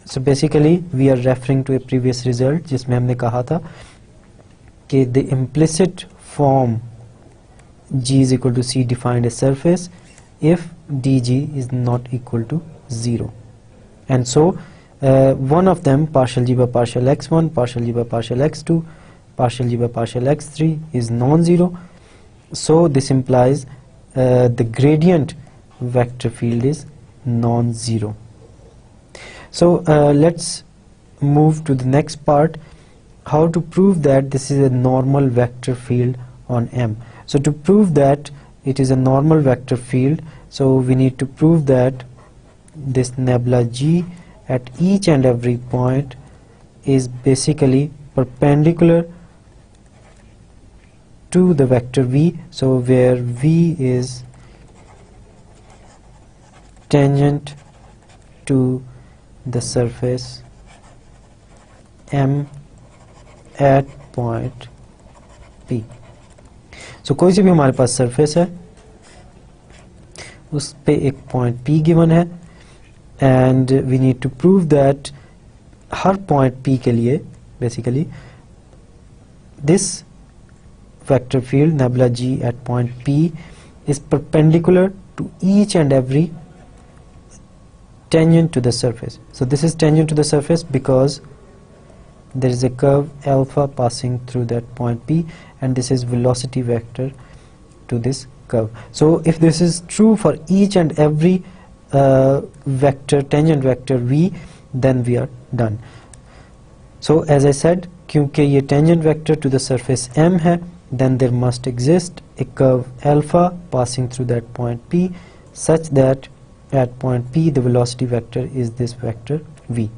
So basically we are referring to a previous result जिसमें हमने कहा था कि the implicit form g is equal to c defined a surface if dg is not equal to 0, and so one of them, partial g by partial x1, partial g by partial x2, partial g by partial x3 is non-zero. So this implies the gradient vector field is non-zero. So let's move to the next part, how to prove that this is a normal vector field on M. So to prove that it is a normal vector field, so we need to prove that this nebula G at each and every point is basically perpendicular to the vector V. So where V is tangent to the surface M at point P. So कोई सी भी हमारे पास surface है, उस पे एक point P given है, and we need to prove that हर point P के लिए basically this vector field nebula G at point P is perpendicular to each and every tangent to the surface. So this is tangent to the surface because there is a curve alpha passing through that point P, and this is velocity vector to this curve. So if this is true for each and every vector, tangent vector V, then we are done. So as I said, क्योंकि ये tangent vector to the surface M है, then there must exist a curve alpha passing through that point P such that at point P the velocity vector is this vector V.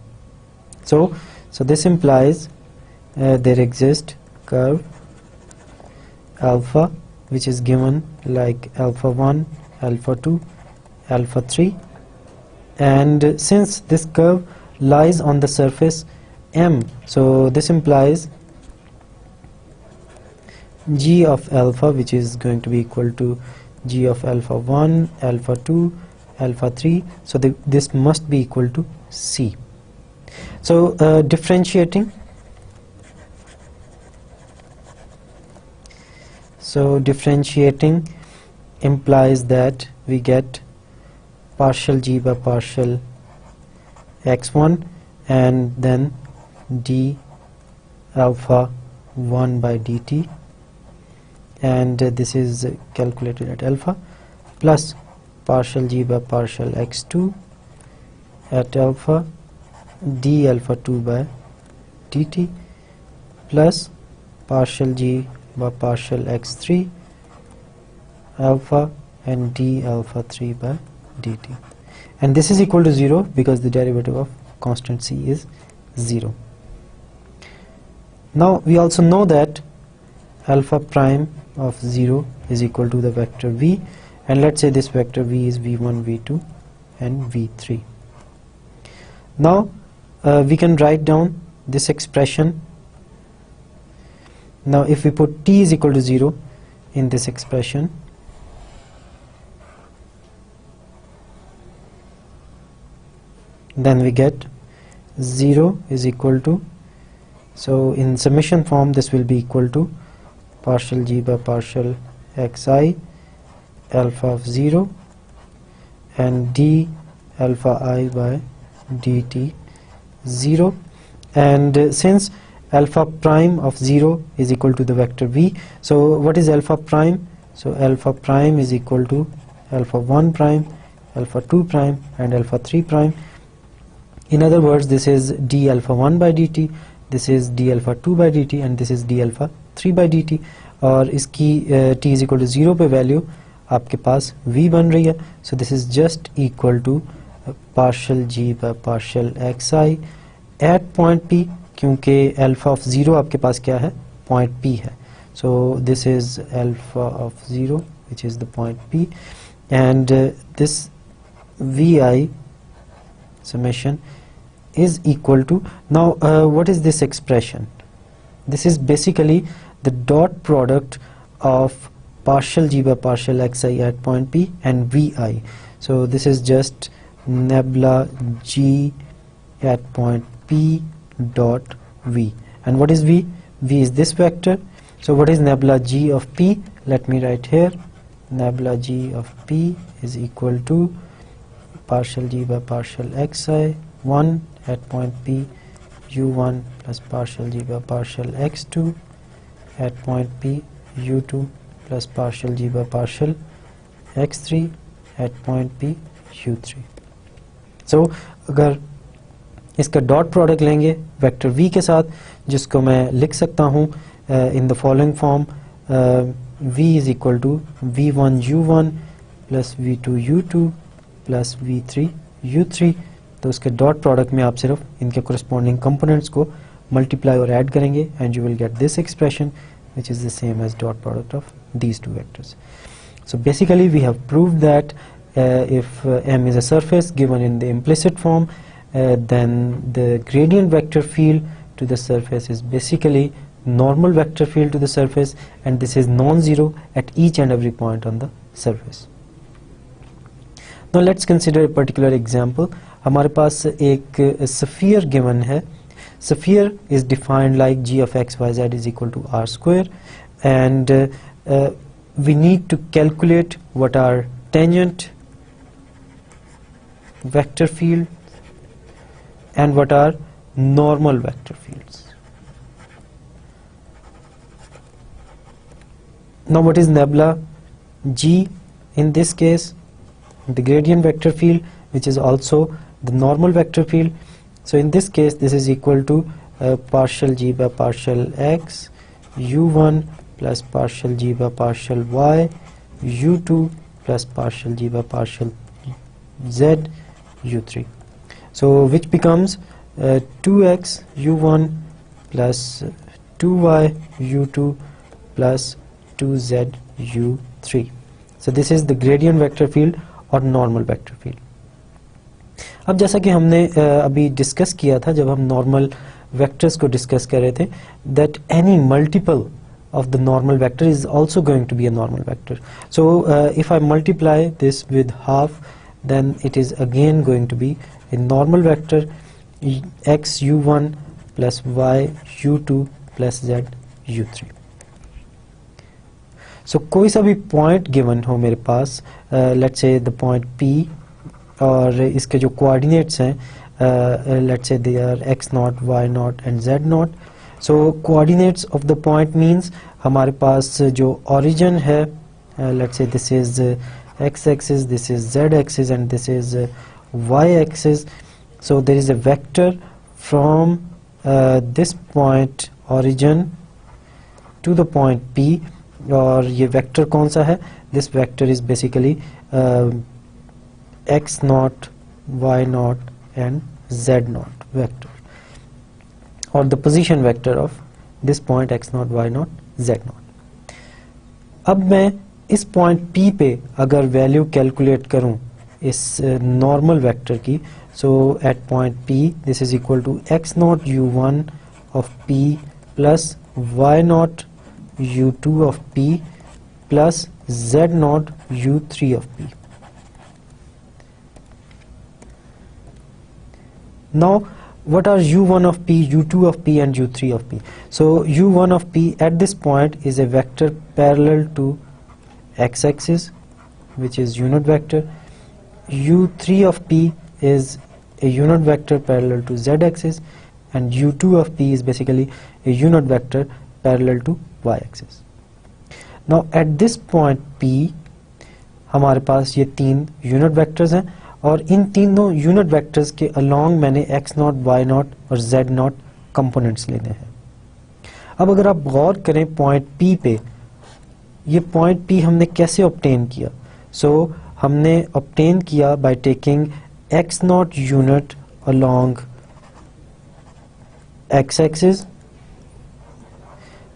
So this implies there exists curve alpha which is given like alpha 1, alpha 2, alpha 3, and since this curve lies on the surface M, so this implies g of alpha, which is going to be equal to g of alpha 1, alpha 2, alpha 3, so this must be equal to c. So differentiating, implies that we get partial g by partial x1 and then d alpha 1 by dt, and this is calculated at alpha, plus partial g by partial x2 at alpha, d alpha 2 by dt, plus partial g by partial x3 alpha and d alpha 3 by dt, and this is equal to 0 because the derivative of constant c is 0. Now we also know that alpha prime of 0 is equal to the vector v, and let's say this vector v is v1, v2 and v3. Now we can write down this expression. Now if we put t is equal to 0 in this expression, then we get 0 is equal to, so in summation form this will be equal to partial g by partial xi alpha of 0 and d alpha I by dt 0, and since alpha prime of 0 is equal to the vector v, so what is alpha prime? So alpha prime is equal to alpha 1 prime, alpha 2 prime and alpha 3 prime. In other words, this is d alpha 1 by dt, this is d alpha 2 by dt and this is d alpha 3 by dt, और इसकी t is equal to 0 पे value आपके पास v बन रही है. So this is just equal to partial g by partial xi at point p, क्योंकि alpha of 0 आपके पास क्या है, point p है. So this is alpha of 0 which is the point p, and this vi summation is equal to, now what is this expression? This is basically the dot product of partial g by partial xi at point P and vi. So this is just nabla g at point P dot v. And what is v? V is this vector. So what is nabla g of P? Let me write here. Nabla g of P is equal to partial g by partial xi 1 at point P u1 plus partial g by partial x2 at point P u2 plus partial g by partial x3 at point P u3. So अगर इसका dot product लेंगे vector v के साथ, जिसको मैं लिख सकता हूँ in the following form, v is equal to v1 u1 plus v2 u2 plus v3 u3. तो उसके डॉट प्रोडक्ट में आप सिर्फ इनके कोरिस्पोंडिंग कंपोनेंट्स को मल्टीप्लाई और ऐड करेंगे and you will get this expression which is the same as dot product of these two vectors. So basically we have proved that if M is a surface given in the implicit form, then the gradient vector field to the surface is basically normal vector field to the surface, and this is non-zero at each and every point on the surface. Now let's consider a particular example. हमारे पास एक sphere given है. Sphere is defined like g of x, y, z is equal to r square, and we need to calculate what are tangent vector field and what are normal vector fields. Now what is nabla g? In this case the gradient vector field, which is also the normal vector field. So in this case this is equal to partial g by partial x u1 plus partial g by partial y u2 plus partial g by partial z u3. So which becomes 2x u1 plus 2y u2 plus 2z u3. So this is the gradient vector field or normal vector field. अब जैसा कि हमने अभी discuss किया था जब हम normal vectors को डिस्कस कर रहे थे, that any multiple of the normal vector is also going to be a normal vector. So if I multiply this with half, then it is again going to be a normal vector x u1 plus y u2 plus z u3. So कोई सा भी point given हो मेरे पास, let's say the point P, और इसके जो coordinates हैं let's say they are x0 y0 and z0. So coordinates of the point means हमारे पास जो ओरिजिन है, let's say this is x axis, this is z axis and this is y axis. So there is a vector from this point origin to the point P, और ये vector कौन सा है? This vector is basically x0, y0 and z0 vector, or the position vector of this point x0, y0, z0. अब मैं इस point P पे अगर वैल्यू कैलकुलेट करूं इस नॉर्मल वेक्टर की, so at point P this is equal to x0 u1 of P plus y0 u2 of P plus z0 u3 of P. Now what are u1 of P, u2 of P and u3 of P? So u1 of P at this point is a vector parallel to x-axis, which is unit vector. u3 of P is a unit vector parallel to z-axis, and u2 of P is basically a unit vector parallel to y-axis. Now at this point P हमारे पास ये तीन unit vectors हैं, और इन तीनों unit vectors के along मैंने x0, y0 और z0 components लेने हैं. अब अगर आप गौर करें पॉइंट P पे, ये पॉइंट P हमने कैसे ऑब्टेन किया? सो हमने ऑब्टेन किया by taking x0 unit along x axis,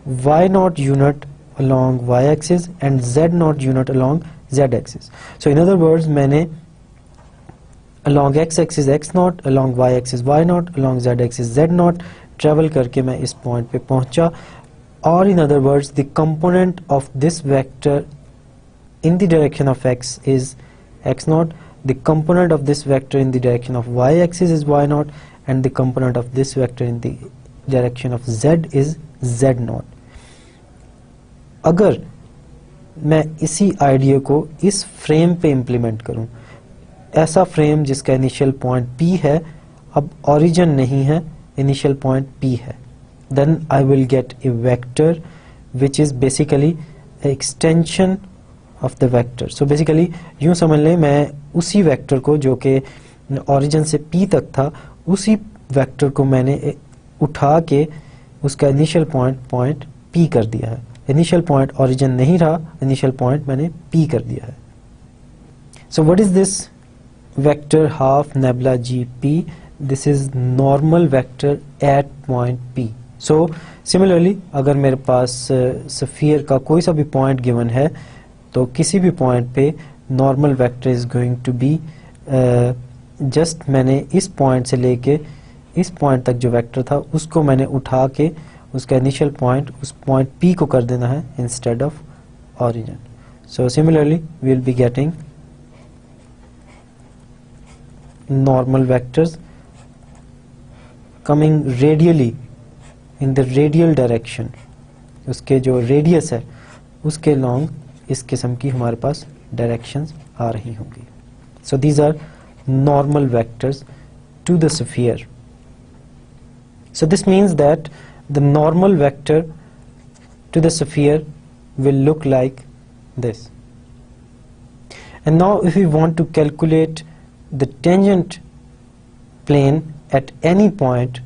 y0 unit along y axis and z0 unit along z axis. So in other words, मैंने along x axis x naught, along y axis y naught, along z axis z naught travel करके मैं इस point पे पहुंचा. Or in other words, the component of this vector in the direction of x is x naught, the component of this vector in the direction of y axis is y naught, and the component of this vector in the direction of z is z naught. अगर मैं इसी idea को इस frame पे implement करूं, ऐसा frame जिसका initial point p है, अब ओरिजिन नहीं है, इनिशियल पॉइंट p है, then I will get a vector which is basically an extension of the vector. So basically यूं समझ लें, मैं उसी वेक्टर को जो कि ओरिजिन से p तक था, उसी वेक्टर को मैंने उठा के उसका इनिशियल पॉइंट p कर दिया है. इनिशियल पॉइंट ओरिजिन नहीं रहा, इनिशियल पॉइंट मैंने p कर दिया है. So what is this vector half nebula gp? This is normal vector at point p. So similarly, अगर मेरे पास स्फीयर का कोई सा भी पॉइंट गिवन है, तो किसी भी पॉइंट पे normal vector is going to be just मैंने इस पॉइंट से लेके इस पॉइंट तक जो वेक्टर था उसको मैंने उठा के उसका इनिशियल पॉइंट उस पॉइंट p को कर देना है instead of origin. So similarly we will be getting normal vectors coming radially in the radial direction, उसके जो रेडियस है उसके लॉन्ग इस किस्म की हमारे पास डायरेक्शंस आ रही होंगी. So these are normal vectors to the sphere. So this means that the normal vector to the sphere will look like this. And now if we want to calculate the tangent plane at any point,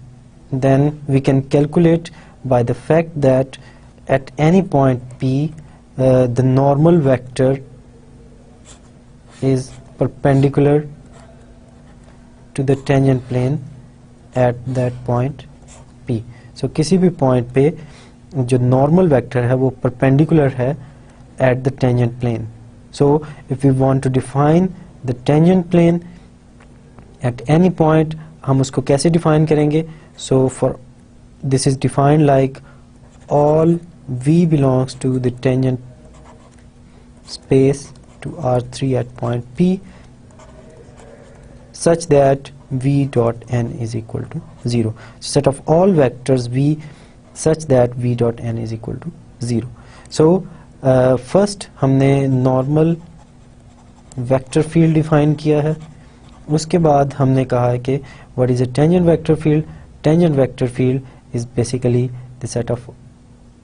then we can calculate by the fact that at any point p the normal vector is perpendicular to the tangent plane at that point p. So किसी भी point पे जो normal vector है वो perpendicular है at the tangent plane. So if we want to define the tangent plane at any point, हम उसको कैसे डिफाइन करेंगे? So for this is defined like all v belongs to the tangent space to R3 at point p such that v dot n is equal to 0. So set of all vectors v such that v dot n is equal to 0. So first हमने normal vector field define किया है, उसके बाद हमने कहा है कि what is a tangent vector field? Tangent vector field is basically the set of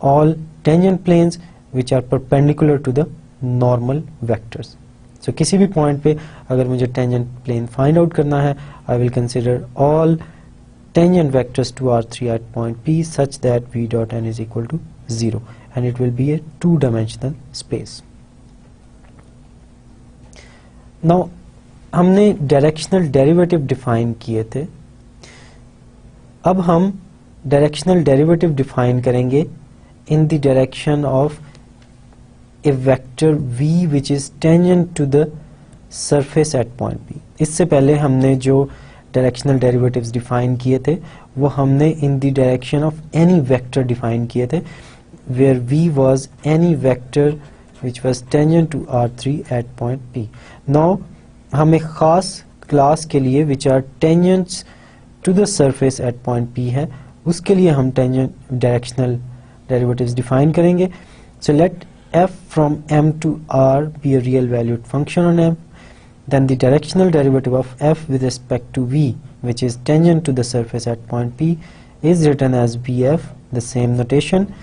all tangent planes which are perpendicular to the normal vectors. So किसी भी पॉइंट पे अगर मुझे टेंजेंट प्लेन फाइंड आउट करना है, I will consider all tangent vectors to R3 at point P such that v dot n is equal to 0 and it will be a two-dimensional space. Now हमने directional derivative define किए थे, अब हम directional derivative define करेंगे in the direction of a vector v which is tangent to the surface at point p. इससे पहले हमने जो डायरेक्शनल डेरिवेटिव्स डिफाइन किए थे वो हमने in the direction of any vector define किए थे, where v was any vector which was tangent to R3 at point p. Now हम एक खास क्लास के लिए which are tangents to the surface at point p है, उसके लिए हम टेंजेंट डायरेक्शनल derivatives define करेंगे. So let f from m to r be a real valued function on m, then the directional derivative of f with respect to v which is tangent to the surface at point p is written as bf, the same notation,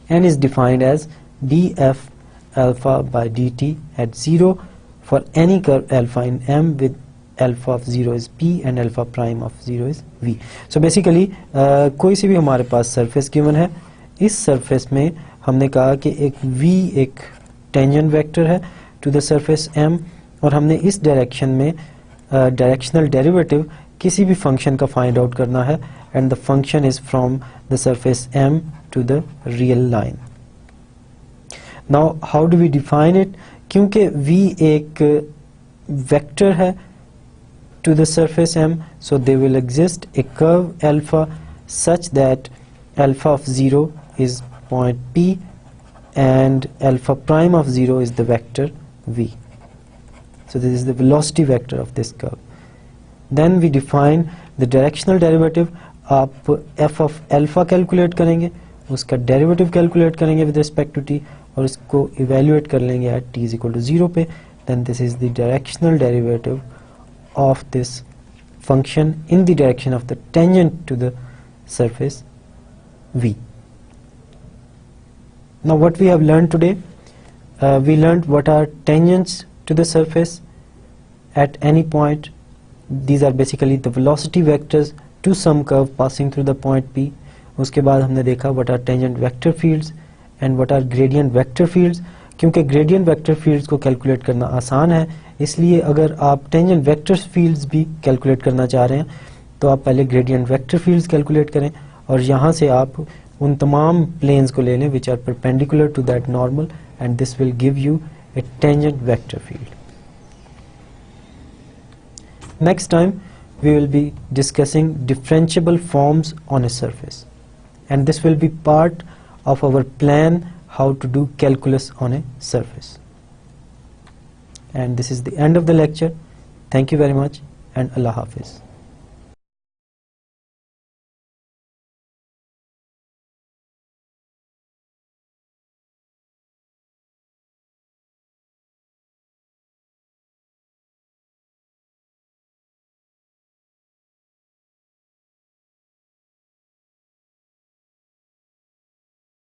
and is defined as df alpha by dt at 0 for any curve alpha in m with alpha of 0 is p and alpha prime of 0 is v. So basically कोई सी भी हमारे पास surface given है, इस surface में हमने कहा कि एक v एक टेंजेंट वेक्टर है टू द सरफेस m, और हमने इस डायरेक्शन में डायरेक्शनल डेरिवेटिव किसी भी फंक्शन का फाइंड आउट करना है and the function is from the surface m to the real line. Now how do we define it? क्योंकि v एक वेक्टर है to the surface M, so there will exist a curve alpha such that alpha of 0 is point P and alpha prime of 0 is the vector V. So this is the velocity vector of this curve. Then we define the directional derivative. आप f of alpha calculate करेंगे, उसका derivative calculate करेंगे with respect to t और इसको evaluate कर लेंगे at t is equal to 0 पे. Then this is the directional derivative of this function in the direction of the tangent to the surface V. Now what we have learned today, we learned what are tangents to the surface at any point. These are basically the velocity vectors to some curve passing through the point P. उसके बाद हमने देखा what are tangent vector fields and what are gradient vector fields. क्योंकि gradient vector fields को calculate करना आसान है, इसलिए अगर आप tangent vector fields भी calculate करना चाह रहे हैं तो आप पहले gradient vector fields calculate करें और यहाँ से आप उन तमाम planes को ले लें which are perpendicular to that normal and this will give you a tangent vector field. Next time we will be discussing differentiable forms on a surface and this will be part of our plan how to do calculus on a surface. And this is the end of the lecture. Thank you very much and Allah Hafiz.